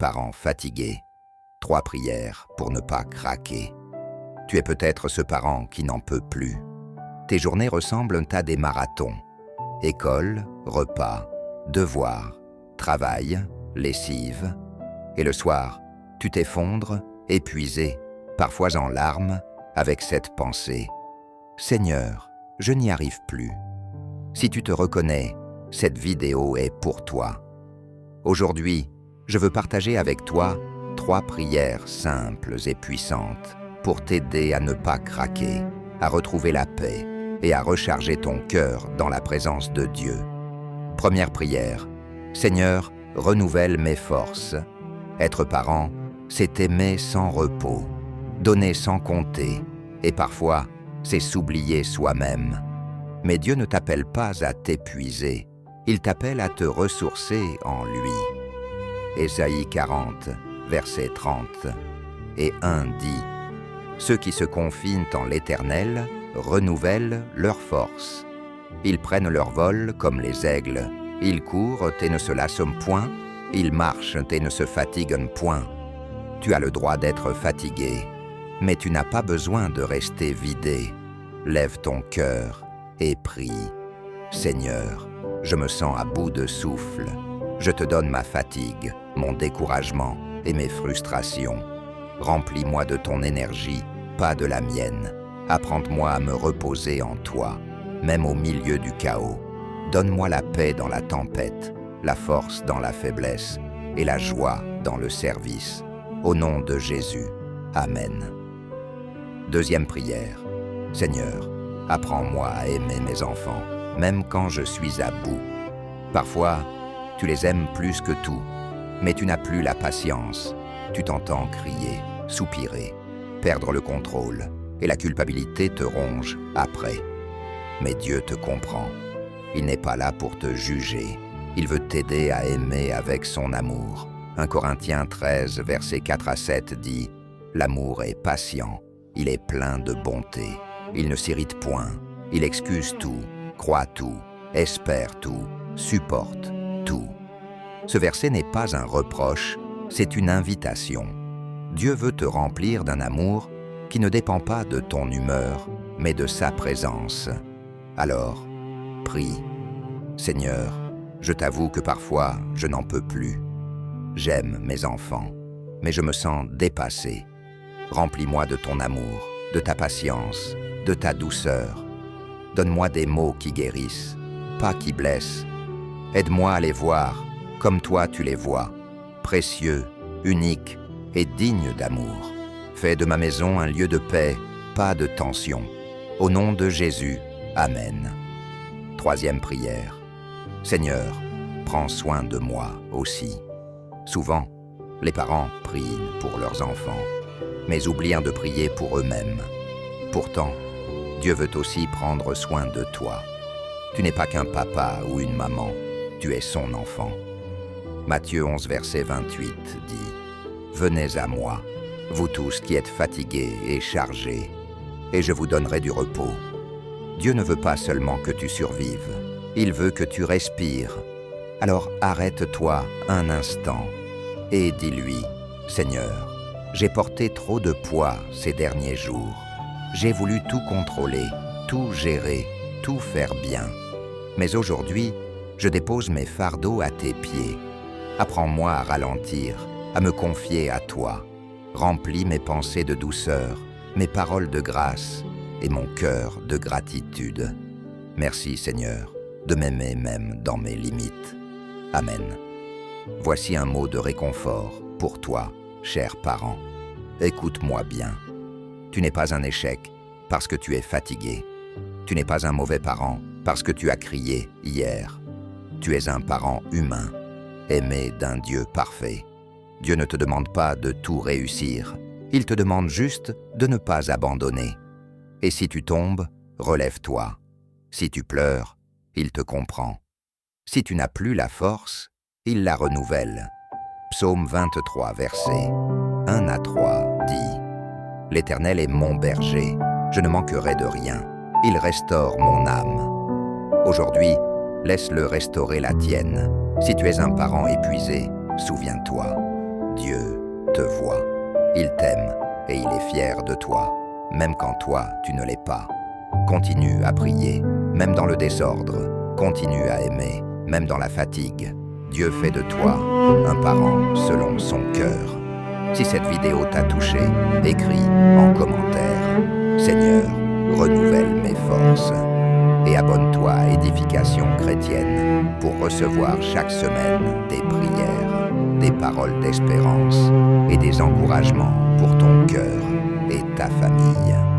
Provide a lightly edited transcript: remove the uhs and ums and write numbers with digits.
parent fatigué. 3 prières pour ne pas craquer. Tu es peut-être ce parent qui n'en peut plus. Tes journées ressemblent à des marathons. École, repas, devoirs, travail, lessive. Et le soir, tu t'effondres, épuisé, parfois en larmes, avec cette pensée. Seigneur, je n'y arrive plus. Si tu te reconnais, cette vidéo est pour toi. Aujourd'hui, je veux partager avec toi 3 prières simples et puissantes pour t'aider à ne pas craquer, à retrouver la paix et à recharger ton cœur dans la présence de Dieu. Première prière. Seigneur, renouvelle mes forces. Être parent, c'est aimer sans repos, donner sans compter, et parfois, c'est s'oublier soi-même. Mais Dieu ne t'appelle pas à t'épuiser, il t'appelle à te ressourcer en lui. Ésaïe 40, verset 30 et 1 dit « Ceux qui se confinent en l'Éternel renouvellent leurs forces. Ils prennent leur vol comme les aigles, ils courent et ne se lassent point, ils marchent et ne se fatiguent point. » Tu as le droit d'être fatigué, mais tu n'as pas besoin de rester vidé. Lève ton cœur et prie. Seigneur, je me sens à bout de souffle. Je te donne ma fatigue, mon découragement et mes frustrations. Remplis-moi de ton énergie, pas de la mienne. Apprends-moi à me reposer en toi, même au milieu du chaos. Donne-moi la paix dans la tempête, la force dans la faiblesse et la joie dans le service. Au nom de Jésus. Amen. Deuxième prière. Seigneur, apprends-moi à aimer mes enfants, même quand je suis à bout. Parfois, tu les aimes plus que tout, mais tu n'as plus la patience. Tu t'entends crier, soupirer, perdre le contrôle, et la culpabilité te ronge après. Mais Dieu te comprend. Il n'est pas là pour te juger. Il veut t'aider à aimer avec son amour. 1 Corinthiens 13, versets 4 à 7 dit « L'amour est patient, il est plein de bonté, il ne s'irrite point, il excuse tout, croit tout, espère tout, supporte tout. » Ce verset n'est pas un reproche, c'est une invitation. Dieu veut te remplir d'un amour qui ne dépend pas de ton humeur, mais de sa présence. Alors, prie. Seigneur, je t'avoue que parfois je n'en peux plus. J'aime mes enfants, mais je me sens dépassé. Remplis-moi de ton amour, de ta patience, de ta douceur. Donne-moi des mots qui guérissent, pas qui blessent. Aide-moi à les voir comme toi tu les vois, précieux, uniques et dignes d'amour. Fais de ma maison un lieu de paix, pas de tension. Au nom de Jésus, Amen. Troisième prière. Seigneur, prends soin de moi aussi. Souvent, les parents prient pour leurs enfants, mais oublient de prier pour eux-mêmes. Pourtant, Dieu veut aussi prendre soin de toi. Tu n'es pas qu'un papa ou une maman, tu es son enfant. Matthieu 11, verset 28 dit « Venez à moi, vous tous qui êtes fatigués et chargés, et je vous donnerai du repos. » Dieu ne veut pas seulement que tu survives, il veut que tu respires. Alors arrête-toi un instant et dis-lui « Seigneur, j'ai porté trop de poids ces derniers jours. J'ai voulu tout contrôler, tout gérer, tout faire bien. Mais aujourd'hui, je dépose mes fardeaux à tes pieds. Apprends-moi à ralentir, à me confier à toi. Remplis mes pensées de douceur, mes paroles de grâce et mon cœur de gratitude. Merci Seigneur, de m'aimer même dans mes limites. Amen. Voici un mot de réconfort pour toi, cher parent. Écoute-moi bien. Tu n'es pas un échec parce que tu es fatigué. Tu n'es pas un mauvais parent parce que tu as crié hier. Tu es un parent humain, aimé d'un Dieu parfait. Dieu ne te demande pas de tout réussir. Il te demande juste de ne pas abandonner. Et si tu tombes, relève-toi. Si tu pleures, il te comprend. Si tu n'as plus la force, il la renouvelle. Psaume 23, versets 1 à 3 dit « L'Éternel est mon berger, je ne manquerai de rien. Il restaure mon âme. » Aujourd'hui, laisse-le restaurer la tienne. Si tu es un parent épuisé, souviens-toi. Dieu te voit. Il t'aime et il est fier de toi, même quand toi, tu ne l'es pas. Continue à prier, même dans le désordre. Continue à aimer, même dans la fatigue. Dieu fait de toi un parent selon son cœur. Si cette vidéo t'a touché, écris en commentaire « Seigneur, renouvelle mes forces » et abonne-toi à Édification chrétienne pour recevoir chaque semaine des prières, des paroles d'espérance et des encouragements pour ton cœur et ta famille.